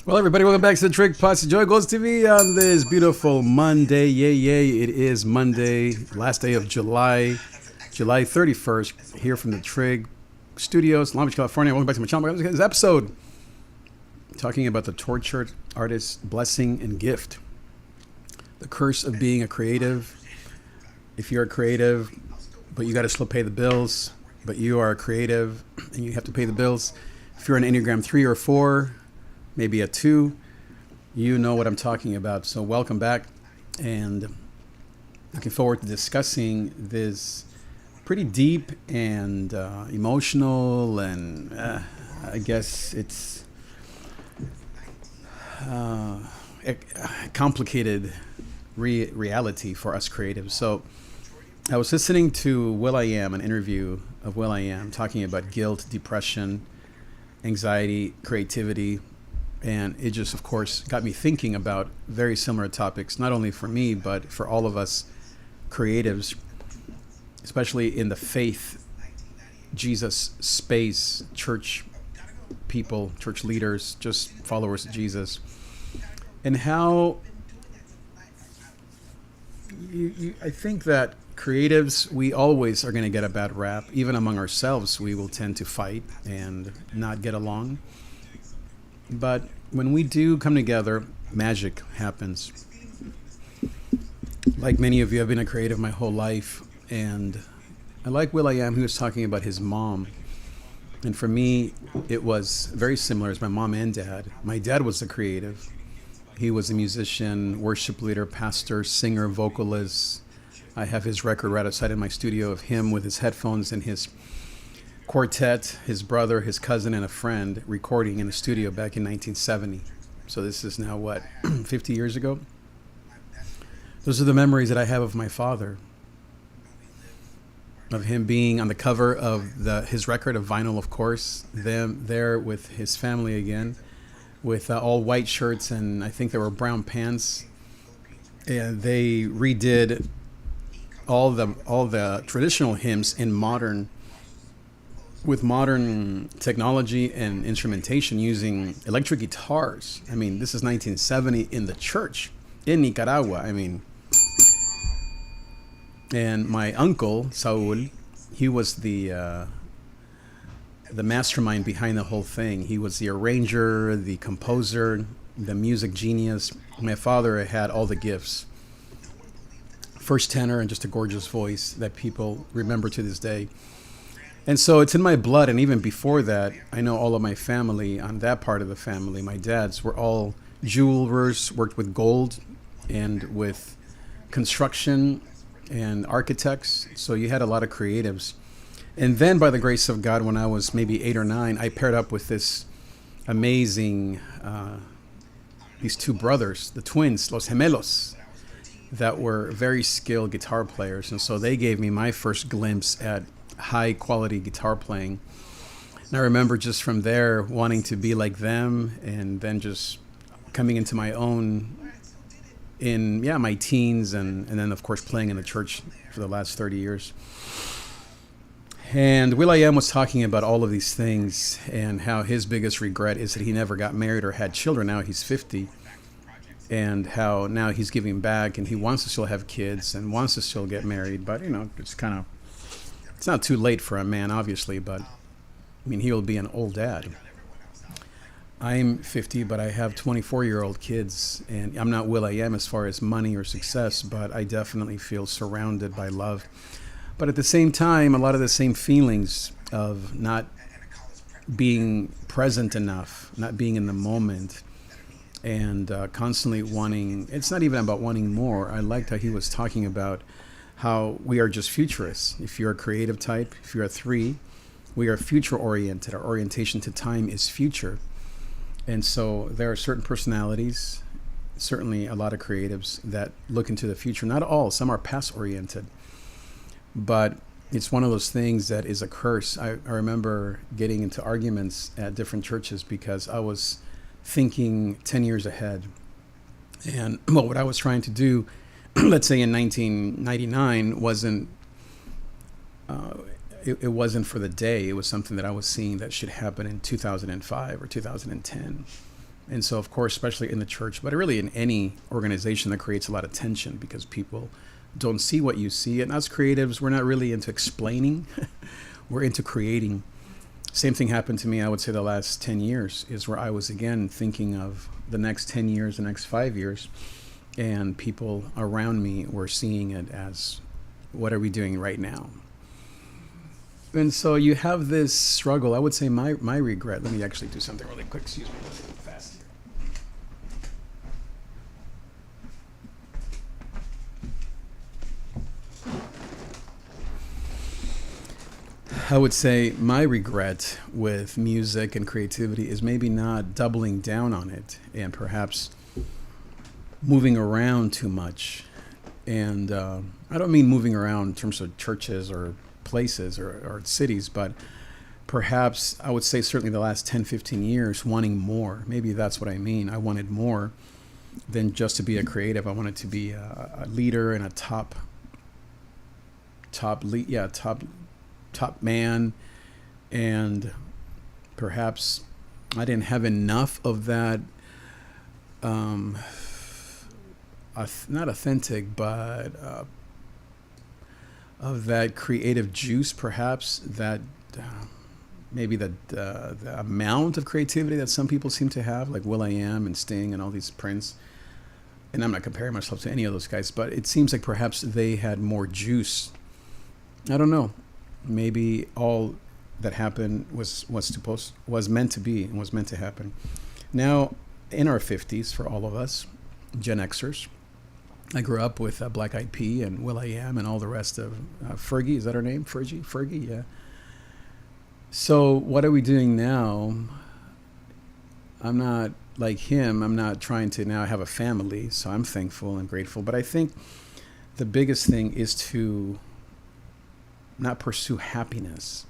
Well, everybody, welcome back to the Trig Posse. Joy goes TV on this beautiful Monday. Yay, yay. It is Monday, last day of July 31st, here from the Trig Studios, Long Beach, California. Welcome back to my channel. This episode talking about the tortured artist's blessing and gift. The curse of being a creative. If you're a creative, but you got to still pay the bills, but you are a creative and you have to pay the bills. If you're an Enneagram 3 or 4, maybe a 2, you know what I'm talking about. So welcome back, and looking forward to discussing this pretty deep and emotional, and I guess it's a complicated reality for us creatives. So I was listening to will.i.am, an interview of will.i.am, talking about guilt, depression, anxiety, creativity. And it just, of course, got me thinking about very similar topics, not only for me, but for all of us creatives, especially in the faith, Jesus space, church people, church leaders, just followers of Jesus. And how I think that creatives, we always are going to get a bad rap. Even among ourselves, we will tend to fight and not get along. But when we do come together, magic happens. Like many of you, I've been a creative my whole life, and I like will.i.am, who was talking about his mom. And for me, it was very similar as my mom and dad. My dad was a creative. He was a musician, worship leader, pastor, singer, vocalist. I have his record right outside in my studio of him with his headphones and his quartet, his brother, his cousin, and a friend recording in the studio back in 1970. So this is now, 50 years ago? Those are the memories that I have of my father, of him being on the cover of his record of vinyl, of course, them there with his family again, with all white shirts, and I think there were brown pants. And they redid all the traditional hymns in with modern technology and instrumentation using electric guitars. I mean, this is 1970 in the church in Nicaragua. I mean, and my uncle, Saul, he was the mastermind behind the whole thing. He was the arranger, the composer, the music genius. My father had all the gifts. First tenor and just a gorgeous voice that people remember to this day. And so it's in my blood, and even before that, I know all of my family on that part of the family. My dads were all jewelers, worked with gold and with construction and architects. So you had a lot of creatives. And then by the grace of God, when I was maybe 8 or 9, I paired up with this amazing, these two brothers, the twins, Los Gemelos, that were very skilled guitar players. And so they gave me my first glimpse at high quality guitar playing. And I remember just from there wanting to be like them, and then just coming into my own in my teens, and then of course playing in the church for the last 30 years. And will.i.am was talking about all of these things and how his biggest regret is that he never got married or had children. Now he's 50, and how now he's giving back and he wants to still have kids and wants to still get married, but it's not too late for a man, obviously, but I mean, he will be an old dad. I'm 50, but I have 24-year-old kids, and I'm not will.i.am as far as money or success, but I definitely feel surrounded by love. But at the same time, a lot of the same feelings of not being present enough, not being in the moment, and constantly wanting, it's not even about wanting more. I liked how he was talking about how we are just futurists. If you're a creative type, if you're a 3, we are future oriented. Our orientation to time is future. And so there are certain personalities, certainly a lot of creatives, that look into the future. Not all, some are past oriented. But it's one of those things that is a curse. I remember getting into arguments at different churches because I was thinking 10 years ahead. And what I was trying to do, let's say in 1999, wasn't it wasn't for the day. It was something that I was seeing that should happen in 2005 or 2010. And so, of course, especially in the church, but really in any organization, that creates a lot of tension because people don't see what you see. And as creatives, we're not really into explaining, we're into creating. Same thing happened to me, I would say, the last 10 years is where I was again thinking of the next 10 years, the next 5 years, and people around me were seeing it as, what are we doing right now? And so you have this struggle. I would say my regret, let me actually do something really quick, excuse me, fast here. I would say my regret with music and creativity is maybe not doubling down on it and perhaps moving around too much. And I don't mean moving around in terms of churches or places or cities, but perhaps I would say certainly the last 10, 15 years, wanting more. Maybe that's what I mean. I wanted more than just to be a creative. I wanted to be a leader and a top man, and perhaps I didn't have enough of that, not authentic, but of that creative juice, perhaps that maybe the amount of creativity that some people seem to have, like will.i.am and Sting and all these Prince. And I'm not comparing myself to any of those guys, but it seems like perhaps they had more juice. I don't know. Maybe all that happened was meant to be and was meant to happen. Now, in our 50s, for all of us, Gen Xers, I grew up with Black Eyed Peas and will.i.am and all the rest of Fergie. Is that her name? Fergie, yeah. So what are we doing now? I'm not like him. I'm not trying to now have a family, so I'm thankful and grateful. But I think the biggest thing is to not pursue happiness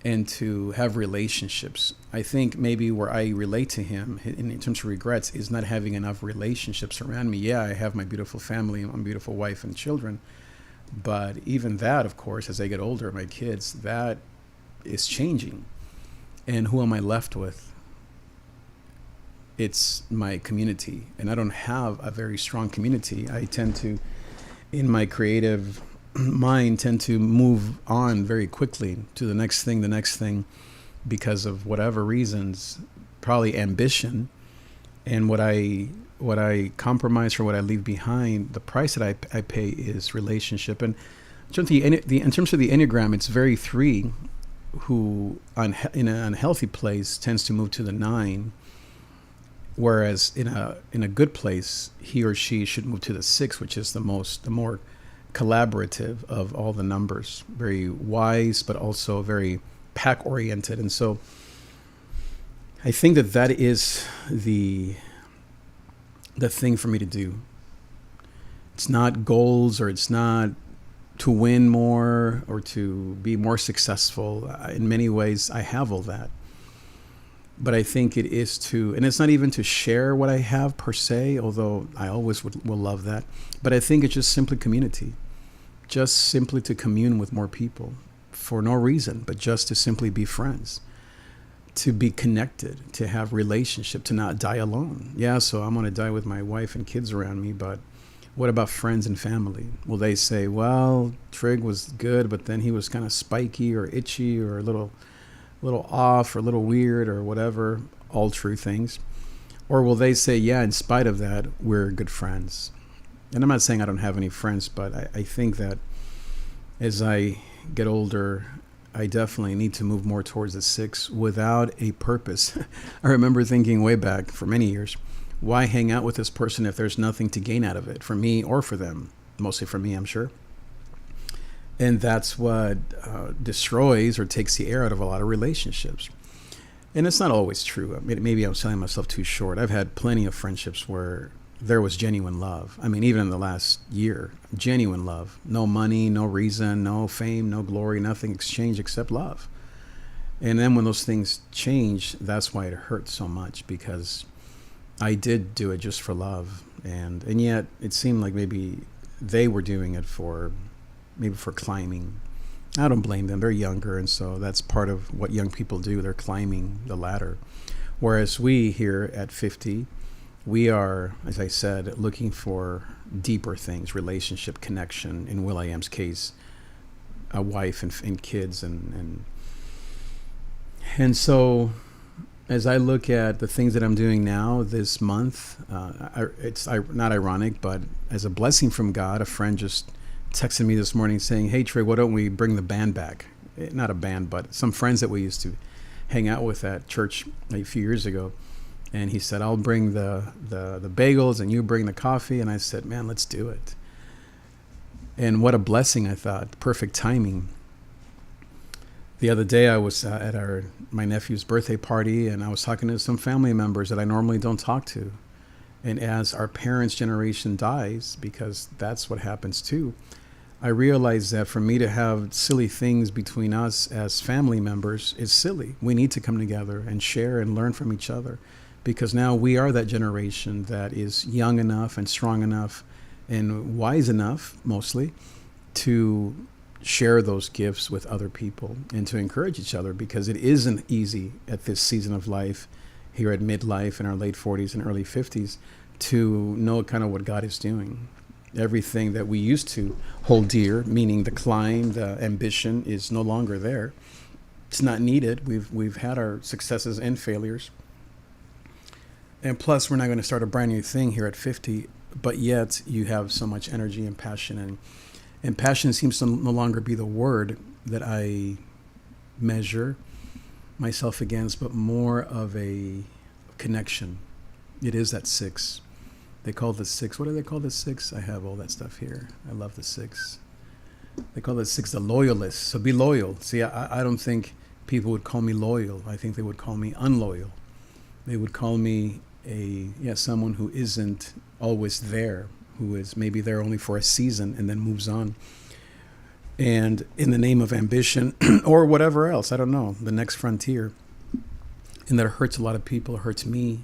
and to have relationships. I think maybe where I relate to him in terms of regrets is not having enough relationships around me. Yeah, I have my beautiful family, my beautiful wife and children. But even that, of course, as I get older, my kids, that is changing. And who am I left with? It's my community. And I don't have a very strong community. I tend to, in my creative mind, tend to move on very quickly to the next thing, because of whatever reasons, probably ambition, and what I compromise for, what I leave behind. The price that I pay is relationship. And in terms of the Enneagram, it's very 3, who in an unhealthy place tends to move to the 9, whereas in a good place, he or she should move to the 6, which is the more collaborative of all the numbers. Very wise, but also very pack oriented. And so I think that is the thing for me to do. It's not goals, or it's not to win more or to be more successful. In many ways, I have all that. But I think it is and it's not even to share what I have per se, although I always will love that. But I think it's just simply community. Just simply to commune with more people for no reason, but just to simply be friends, to be connected, to have relationship, to not die alone. Yeah, so I'm going to die with my wife and kids around me, but what about friends and family? Will they say, well, Trig was good, but then he was kind of spiky or itchy or a little off or a little weird or whatever, all true things? Or will they say, yeah, in spite of that, we're good friends? And I'm not saying I don't have any friends, but I think that as I get older, I definitely need to move more towards the 6 without a purpose. I remember thinking way back for many years, why hang out with this person if there's nothing to gain out of it for me or for them? Mostly for me, I'm sure. And that's what destroys or takes the air out of a lot of relationships. And it's not always true. I mean, maybe I'm selling myself too short. I've had plenty of friendships where there was genuine love. I mean, even in the last year, genuine love. No money, no reason, no fame, no glory, nothing exchanged except love. And then when those things change, that's why it hurts so much, because I did do it just for love. And yet it seemed like maybe they were doing it for climbing. I don't blame them. They're younger, and so that's part of what young people do. They're climbing the ladder. Whereas we here at 50, we are, as I said, looking for deeper things, relationship, connection. In Will.i.am's case, a wife and kids, and so as I look at the things that I'm doing now this month, it's not ironic, but as a blessing from God, a friend just texted me this morning saying, "Hey Trey, why don't we bring the band back?" Not a band, but some friends that we used to hang out with at church a few years ago. And he said, "I'll bring the bagels and you bring the coffee." And I said, "Man, let's do it." And what a blessing, I thought. Perfect timing. The other day I was at my nephew's birthday party, and I was talking to some family members that I normally don't talk to. And as our parents' generation dies, because that's what happens too, I realized that for me to have silly things between us as family members is silly. We need to come together and share and learn from each other, because now we are that generation that is young enough and strong enough and wise enough, mostly, to share those gifts with other people and to encourage each other, because it isn't easy at this season of life, here at midlife in our late 40s and early 50s, to know kind of what God is doing. Everything that we used to hold dear, meaning the climb, the ambition, is no longer there. It's not needed. We've had our successes and failures. And plus, we're not going to start a brand new thing here at 50, but yet you have so much energy and passion. And passion seems to no longer be the word that I measure myself against, but more of a connection. It is that 6. They call the 6. What do they call the 6? I have all that stuff here. I love the 6. They call the 6 the loyalists. So be loyal. See, I don't think people would call me loyal. I think they would call me unloyal. They would call me someone who isn't always there, who is maybe there only for a season and then moves on. And in the name of ambition or whatever else, I don't know, the next frontier. And that hurts a lot of people, it hurts me.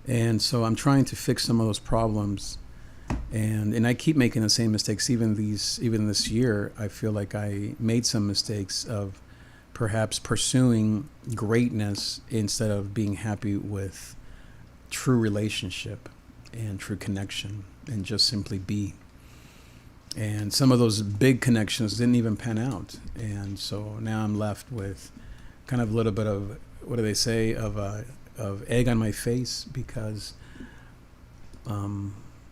And so I'm trying to fix some of those problems. And I keep making the same mistakes. Even this year, I feel like I made some mistakes of perhaps pursuing greatness instead of being happy with true relationship and true connection and just simply be. And some of those big connections didn't even pan out. And so now I'm left with kind of a little bit of, what do they say, of egg on my face, because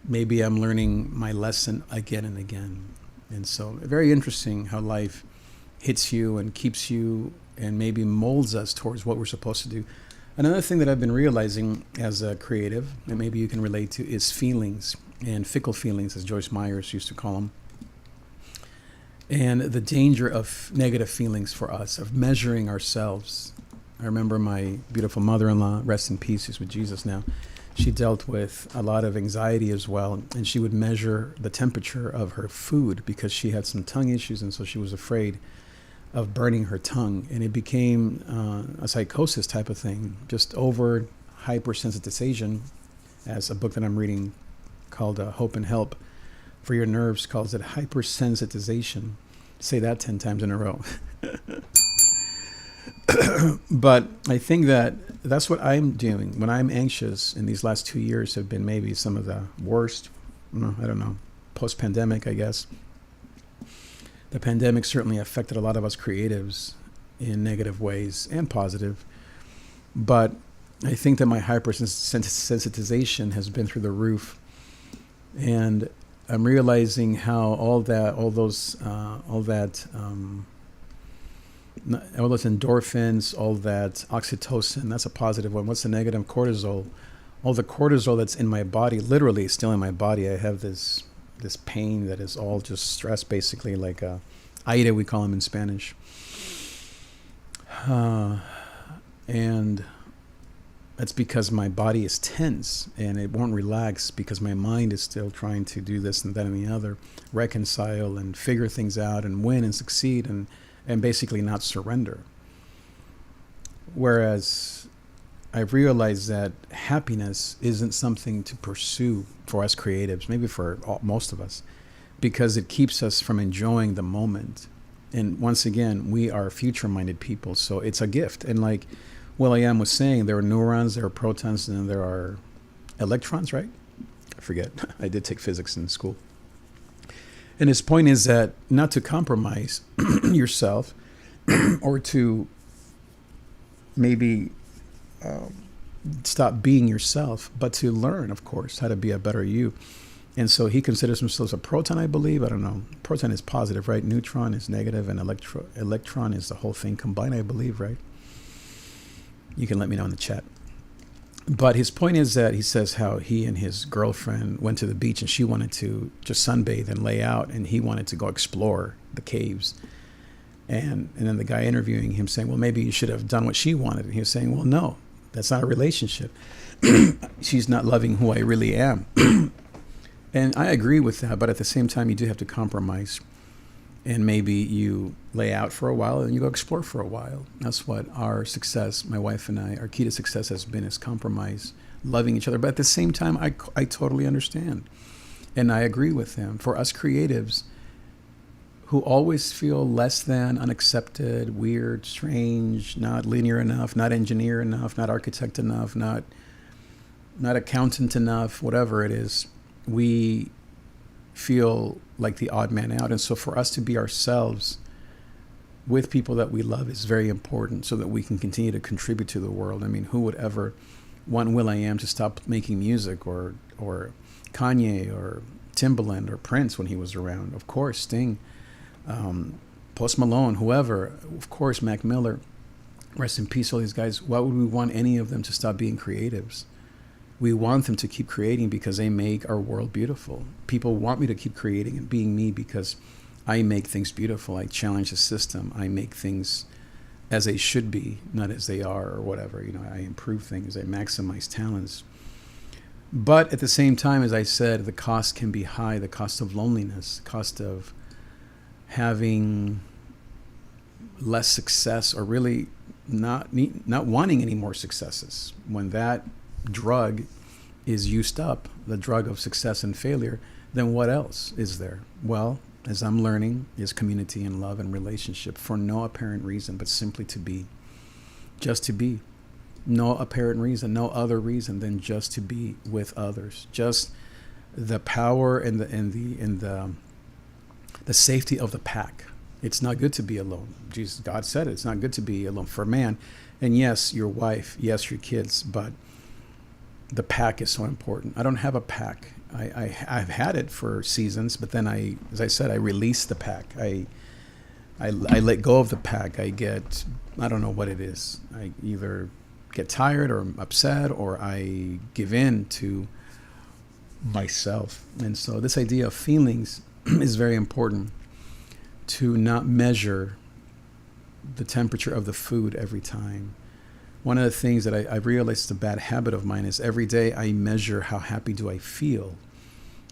maybe I'm learning my lesson again and again. And so very interesting how life hits you and keeps you and maybe molds us towards what we're supposed to do. Another thing that I've been realizing as a creative, and maybe you can relate to, is feelings, and fickle feelings, as Joyce Myers used to call them. And the danger of negative feelings for us, of measuring ourselves. I remember my beautiful mother-in-law, rest in peace, who's with Jesus now. She dealt with a lot of anxiety as well, and she would measure the temperature of her food because she had some tongue issues, and so she was afraid of burning her tongue. And it became a psychosis type of thing, just over hypersensitization, as a book that I'm reading called Hope and Help for Your Nerves calls it hypersensitization. Say that 10 times in a row. But I think that's what I'm doing when I'm anxious. And these last 2 years have been maybe some of the worst, I don't know, post-pandemic, I guess. The pandemic certainly affected a lot of us creatives in negative ways and positive. But I think that my hypersensitization has been through the roof. And I'm realizing how all those endorphins, all that oxytocin, that's a positive one. What's the negative? Cortisol. All the cortisol that's in my body, literally still in my body. I have this pain that is all just stress, basically, like aire, we call them in Spanish. And that's because my body is tense and it won't relax because my mind is still trying to do this and that and the other, reconcile and figure things out and win and succeed and basically not surrender. Whereas I've realized that happiness isn't something to pursue for us creatives, maybe for most of us, because it keeps us from enjoying the moment. And once again, we are future-minded people, so it's a gift. And like Will.i.am was saying there are neurons, there are protons, and then there are electrons, right? I forget. I did take physics in school. And his point is that not to compromise yourself or to maybe stop being yourself, but to learn, of course, how to be a better you. And so he considers himself a proton, I believe. I don't know. Proton is positive, right? Neutron is negative, and electron is the whole thing combined, I believe, right? You can let me know in the chat. But his point is that he says how he and his girlfriend went to the beach and she wanted to just sunbathe and lay out, and he wanted to go explore the caves. And then the guy interviewing him saying, well, maybe you should have done what she wanted. And he was saying, well, no, that's not a relationship. She's not loving who I really am. And I agree with that, but at the same time, you do have to compromise. And maybe you lay out for a while and you go explore for a while. That's what our success, my wife and I, our key to success has been, is compromise, loving each other. But at the same time, I totally understand. And I agree with him. For us creatives who always feel less than, unaccepted, weird, strange, not linear enough, not engineer enough, not architect enough, not accountant enough, whatever it is, we feel like the odd man out. And so for us to be ourselves with people that we love is very important so that we can continue to contribute to the world. I mean, who would ever want Will.i.am to stop making music, or Kanye or Timbaland or Prince when he was around? Of course, Sting, Post Malone, whoever, of course, Mac Miller, rest in peace, all these guys. Why would we want any of them to stop being creatives? We want them to keep creating because they make our world beautiful. People want me to keep creating and being me because I make things beautiful. I challenge the system. I make things as they should be, not as they are or whatever. You know, I improve things. I maximize talents. But at the same time, as I said, the cost can be high. The cost of loneliness, the cost of having less success, or really not wanting any more successes. When that drug is used up, the drug of success and failure, then what else is there? Well, as I'm learning, is community and love and relationship for no apparent reason, but simply to be, just to be. No apparent reason, no other reason than just to be with others. Just the power and the safety of the pack. It's not good to be alone. Jesus, God said it. It's not good to be alone for man. And yes, your wife, yes, your kids, but the pack is so important. I don't have a pack. I've had it for seasons, but then as I said, I release the pack. I let go of the pack. I don't know what it is. I either get tired or upset, or I give in to myself. And so this idea of feelings is very important, to not measure the temperature of the food every time. One of the things that I realized is a bad habit of mine is every day I measure how happy do I feel.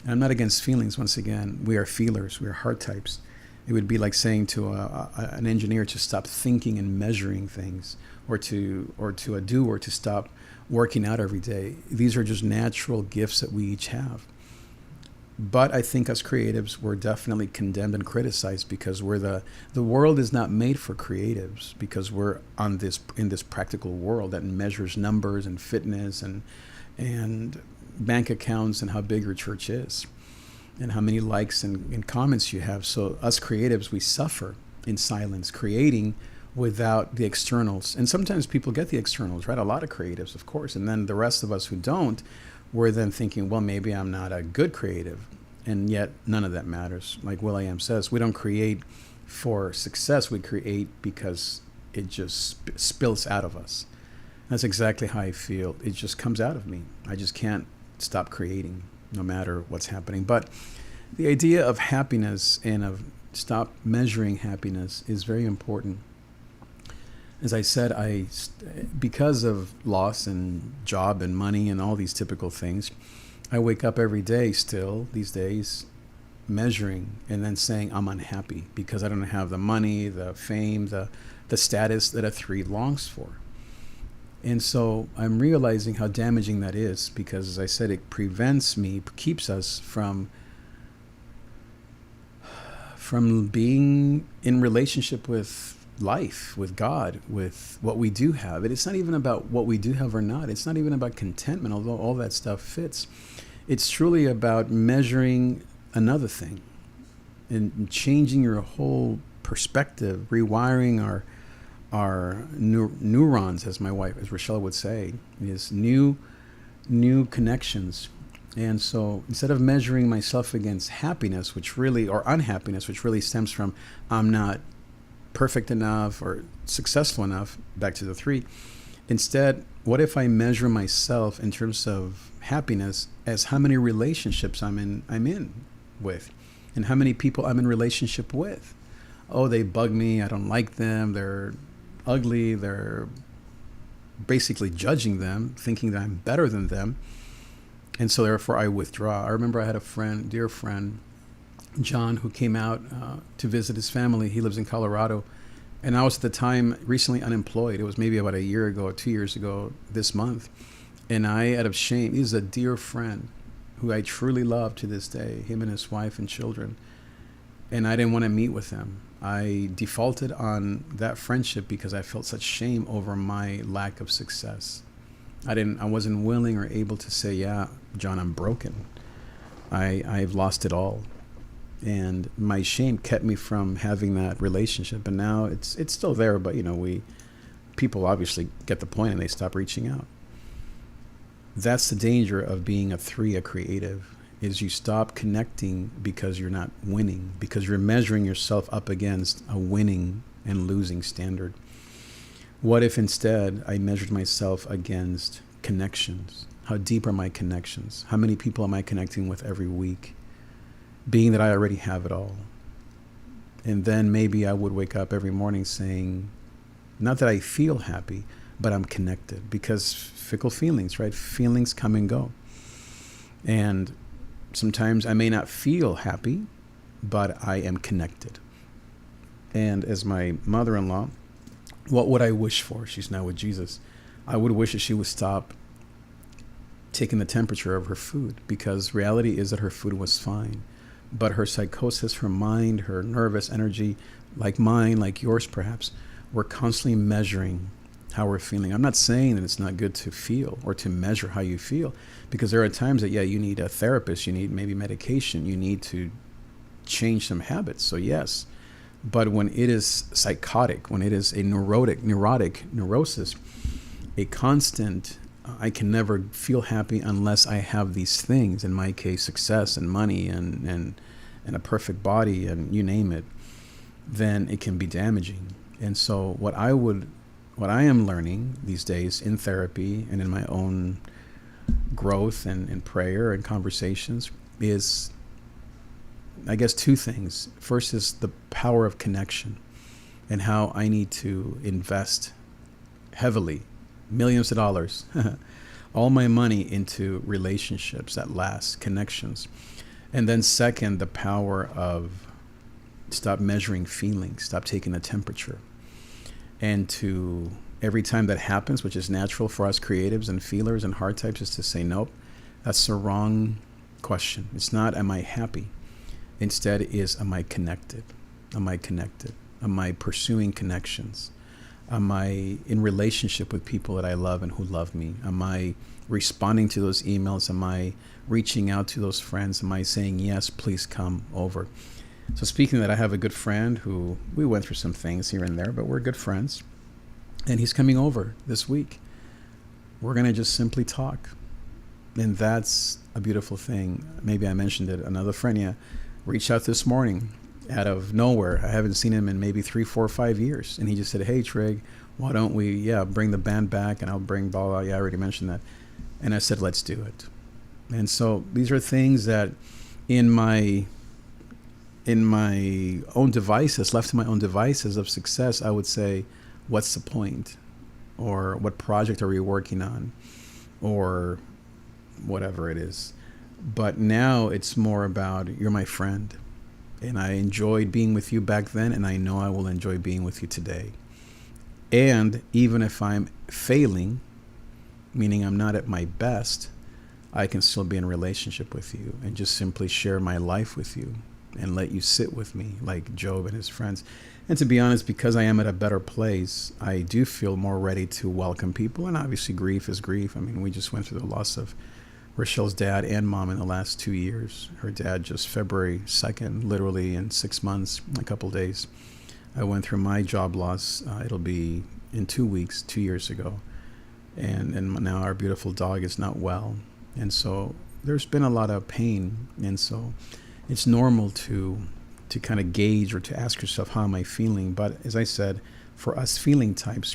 And I'm not against feelings. Once again, we are feelers. We are heart types. It would be like saying to an engineer to stop thinking and measuring things, or to a doer to stop working out every day. These are just natural gifts that we each have. But I think as creatives, we're definitely condemned and criticized because we're the world is not made for creatives, because we're in this practical world that measures numbers and fitness and bank accounts and how big your church is and how many likes and comments you have. So us creatives, we suffer in silence, creating without the externals. And sometimes people get the externals, right? A lot of creatives, of course. And then the rest of us who don't, we're then thinking, well, maybe I'm not a good creative. And yet none of that matters. Like Will.i.am says, we don't create for success. We create because it just spills out of us. That's exactly how I feel. It just comes out of me. I just can't stop creating no matter what's happening. But the idea of happiness and of stop measuring happiness is very important. As I said, because of loss and job and money and all these typical things, I wake up every day still these days measuring and then saying I'm unhappy because I don't have the money, the fame, the status that a 3 longs for. And so I'm realizing how damaging that is, because as I said, it keeps us from being in relationship with life, with God, with what we do have. It's not even about what we do have or not. It's not even about contentment, although all that stuff fits. It's truly about measuring another thing and changing your whole perspective, rewiring our neurons, as my wife, as Rochelle would say, is new connections. And so instead of measuring myself against happiness, which really, or unhappiness, which really stems from I'm not perfect enough or successful enough, back to the three, instead, what if I measure myself in terms of happiness as how many relationships I'm in with, and how many people I'm in relationship with. Oh, they bug me, I don't like them, they're ugly, they're basically judging them, thinking that I'm better than them. And so therefore I withdraw. I remember I had a friend, dear friend, John, who came out to visit his family. He lives in Colorado. And I was at the time recently unemployed. It was maybe about a year ago, 2 years ago this month. And I, out of shame, he's a dear friend who I truly love to this day, him and his wife and children. And I didn't want to meet with him. I defaulted on that friendship because I felt such shame over my lack of success. I wasn't willing or able to say, yeah, John, I'm broken. I've lost it all. And my shame kept me from having that relationship. And now it's still there, but people obviously get the point and they stop reaching out. That's the danger of being a three, a creative, is you stop connecting because you're not winning, because you're measuring yourself up against a winning and losing standard. What if instead I measured myself against connections? How deep are my connections? How many people am I connecting with every week? Being that I already have it all. And then maybe I would wake up every morning saying, not that I feel happy, but I'm connected, because fickle feelings, right? Feelings come and go. And sometimes I may not feel happy, but I am connected. And as my mother-in-law, what would I wish for? She's now with Jesus. I would wish that she would stop taking the temperature of her food, because reality is that her food was fine. But her psychosis, her mind, her nervous energy, like mine, like yours perhaps, we're constantly measuring how we're feeling. I'm not saying that it's not good to feel or to measure how you feel, because there are times that, you need a therapist, you need maybe medication, you need to change some habits. So yes, but when it is psychotic, when it is a neurotic neurosis, a constant, I can never feel happy unless I have these things, in my case, success and money and a perfect body and you name it, then it can be damaging. And so what I am learning these days in therapy and in my own growth and in prayer and conversations is, I guess, two things. First is the power of connection and how I need to invest heavily, millions of dollars, all my money into relationships that last, connections. And then second, the power of stop measuring feelings, stop taking the temperature. And to every time that happens, which is natural for us creatives and feelers and heart types, is to say, nope, that's the wrong question. It's not, am I happy? Instead is, am I connected? Am I connected? Am I pursuing connections? Am I in relationship with people that I love and who love me? Am I responding to those emails? Am I reaching out to those friends? Am I saying, yes, please come over? So speaking of that, I have a good friend who we went through some things here and there, but we're good friends. And he's coming over this week. We're going to just simply talk. And that's a beautiful thing. Maybe I mentioned it. Another friend, reached out this morning out of nowhere. I haven't seen him in maybe 3, 4, 5 years. And he just said, hey, Trig, why don't we, bring the band back, and I'll bring blah, blah. Yeah, I already mentioned that. And I said, let's do it. And so these are things that in my own devices, left to my own devices of success, I would say, what's the point? Or what project are we working on? Or whatever it is. But now it's more about, you're my friend. And I enjoyed being with you back then, and I know I will enjoy being with you today. And even if I'm failing, meaning I'm not at my best, I can still be in a relationship with you and just simply share my life with you. and let you sit with me like Job and his friends. And to be honest, because I am at a better place, I do feel more ready to welcome people. And obviously grief is grief. I mean, we just went through the loss of Rochelle's dad and mom in the last 2 years. Her dad just February 2nd, literally in 6 months, a couple days. I went through my job loss. It'll be in 2 weeks, 2 years ago. And now our beautiful dog is not well. And so there's been a lot of pain. And so it's normal to kind of gauge or to ask yourself, how am I feeling? But as I said, for us feeling types,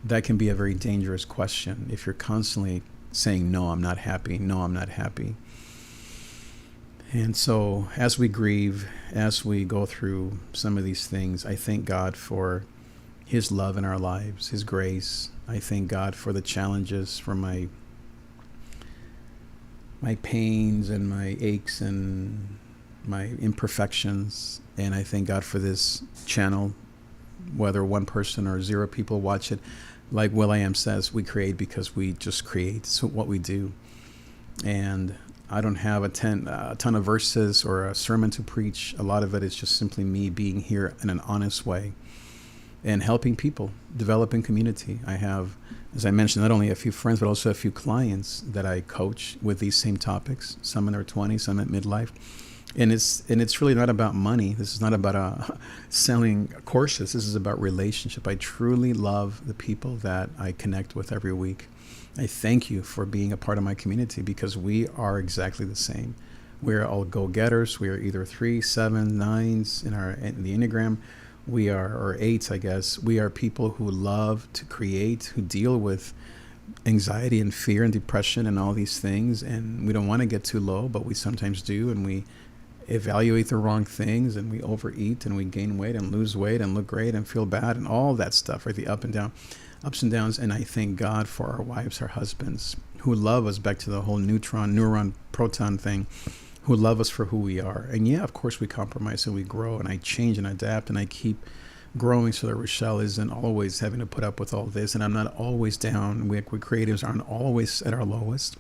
that can be a very dangerous question. If you're constantly saying, no, I'm not happy. No, I'm not happy. And so as we grieve, as we go through some of these things, I thank God for his love in our lives, his grace. I thank God for the challenges, for my pains and my aches and my imperfections. And I thank God for this channel, whether one person or 0 people watch it. Like Will.i.am says, we create because we just create. So what we do. And I don't have a ton of verses or a sermon to preach. A lot of it is just simply me being here in an honest way and helping people, developing community. I have, as I mentioned, not only a few friends, but also a few clients that I coach with these same topics, some in their 20s, some at midlife. And it's really not about money. This is not about selling courses. This is about relationship. I truly love the people that I connect with every week. I thank you for being a part of my community, because we are exactly the same. We're all go-getters. We are either 3, 7, 9s in the Enneagram. We are, or 8s, I guess. We are people who love to create, who deal with anxiety and fear and depression and all these things. And we don't want to get too low, but we sometimes do. And we evaluate the wrong things, and we overeat, and we gain weight and lose weight and look great and feel bad and all that stuff, right? The ups and downs. And I thank God for our wives, our husbands, who love us, back to the whole neuron, proton thing, who love us for who we are. And yeah, of course we compromise and we grow, and I change and adapt, and I keep growing so that Rochelle isn't always having to put up with all this. And I'm not always down. We creatives aren't always at our lowest.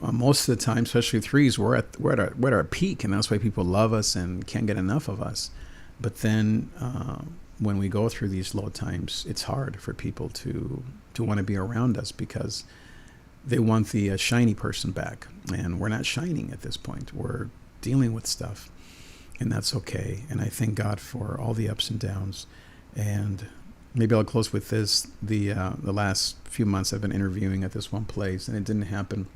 Most of the time, especially 3s, we're at our peak, and that's why people love us and can't get enough of us. But then when we go through these low times, it's hard for people to want to be around us, because they want the shiny person back, and we're not shining at this point. We're dealing with stuff, and that's okay. And I thank God for all the ups and downs. And maybe I'll close with this. The last few months I've been interviewing at this one place, and it didn't happen.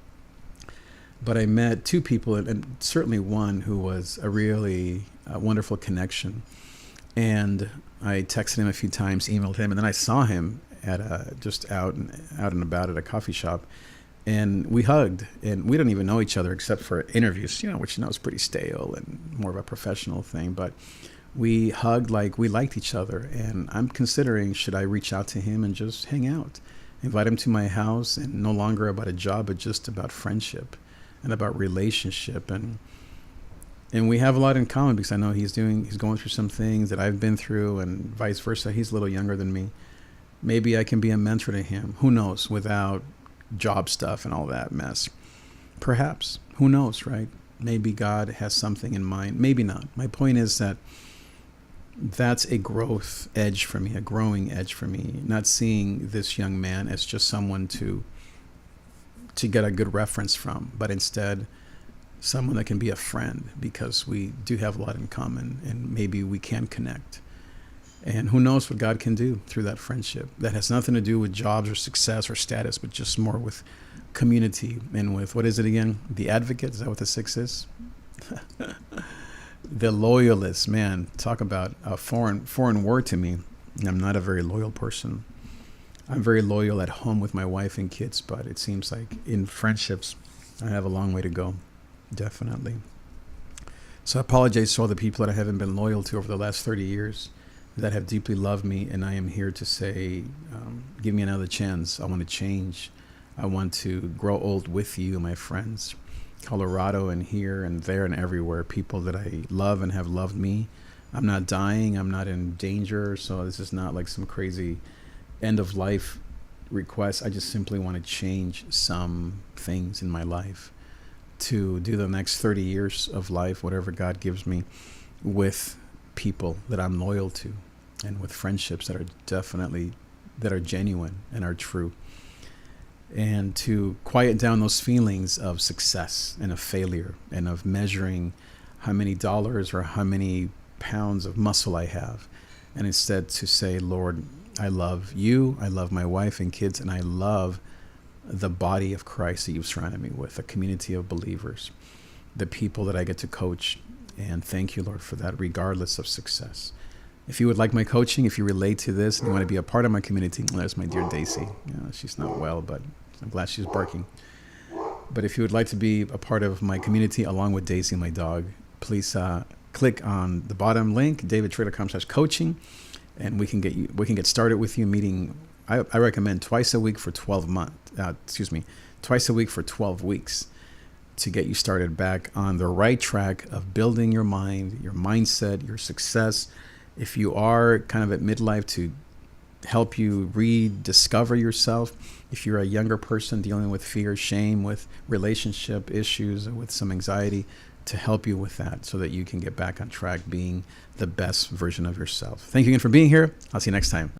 But I met 2 people, and certainly one who was a really wonderful connection. And I texted him a few times, emailed him, and then I saw him at just out and about at a coffee shop, and we hugged. And we don't even know each other except for interviews, which is pretty stale and more of a professional thing. But we hugged like we liked each other. And I'm considering, should I reach out to him and just hang out, invite him to my house, and no longer about a job, but just about friendship and about relationship. And we have a lot in common, because I know he's going through some things that I've been through, and vice versa. He's a little younger than me. Maybe I can be a mentor to him. Who knows, without job stuff and all that mess. Perhaps. Who knows, right? Maybe God has something in mind. Maybe not. My point is that that's a growth edge for me, a growing edge for me. Not seeing this young man as just someone to get a good reference from, but instead someone that can be a friend, because we do have a lot in common, and maybe we can connect. And who knows what God can do through that friendship. That has nothing to do with jobs or success or status, but just more with community and with, what is it again? The advocate, is that what the 6 is? The loyalist, man, talk about a foreign word to me. I'm not a very loyal person. I'm very loyal at home with my wife and kids, but it seems like in friendships, I have a long way to go, definitely. So I apologize to all the people that I haven't been loyal to over the last 30 years that have deeply loved me, and I am here to say, give me another chance. I want to change. I want to grow old with you, my friends. Colorado and here and there and everywhere, people that I love and have loved me. I'm not dying. I'm not in danger. So this is not like some crazy end of life request. I just simply want to change some things in my life to do the next 30 years of life, whatever God gives me, with people that I'm loyal to, and with friendships that are definitely, that are genuine and are true. And to quiet down those feelings of success and of failure and of measuring how many dollars or how many pounds of muscle I have. And instead to say, Lord, I love you, I love my wife and kids, and I love the body of Christ that you've surrounded me with, a community of believers, the people that I get to coach. And thank you, Lord, for that, regardless of success. If you would like my coaching, if you relate to this and you want to be a part of my community, there's my dear Daisy. She's not well, but I'm glad she's barking. But if you would like to be a part of my community along with Daisy, my dog, please click on the bottom link, davidtrey.com/coaching, and we can get started with you meeting. I recommend twice a week for 12 weeks to get you started back on the right track of building your mind, your mindset, your success. If you are kind of at midlife, to help you rediscover yourself. If you're a younger person dealing with fear, shame, with relationship issues, with some anxiety, to help you with that so that you can get back on track being the best version of yourself. Thank you again for being here. I'll see you next time.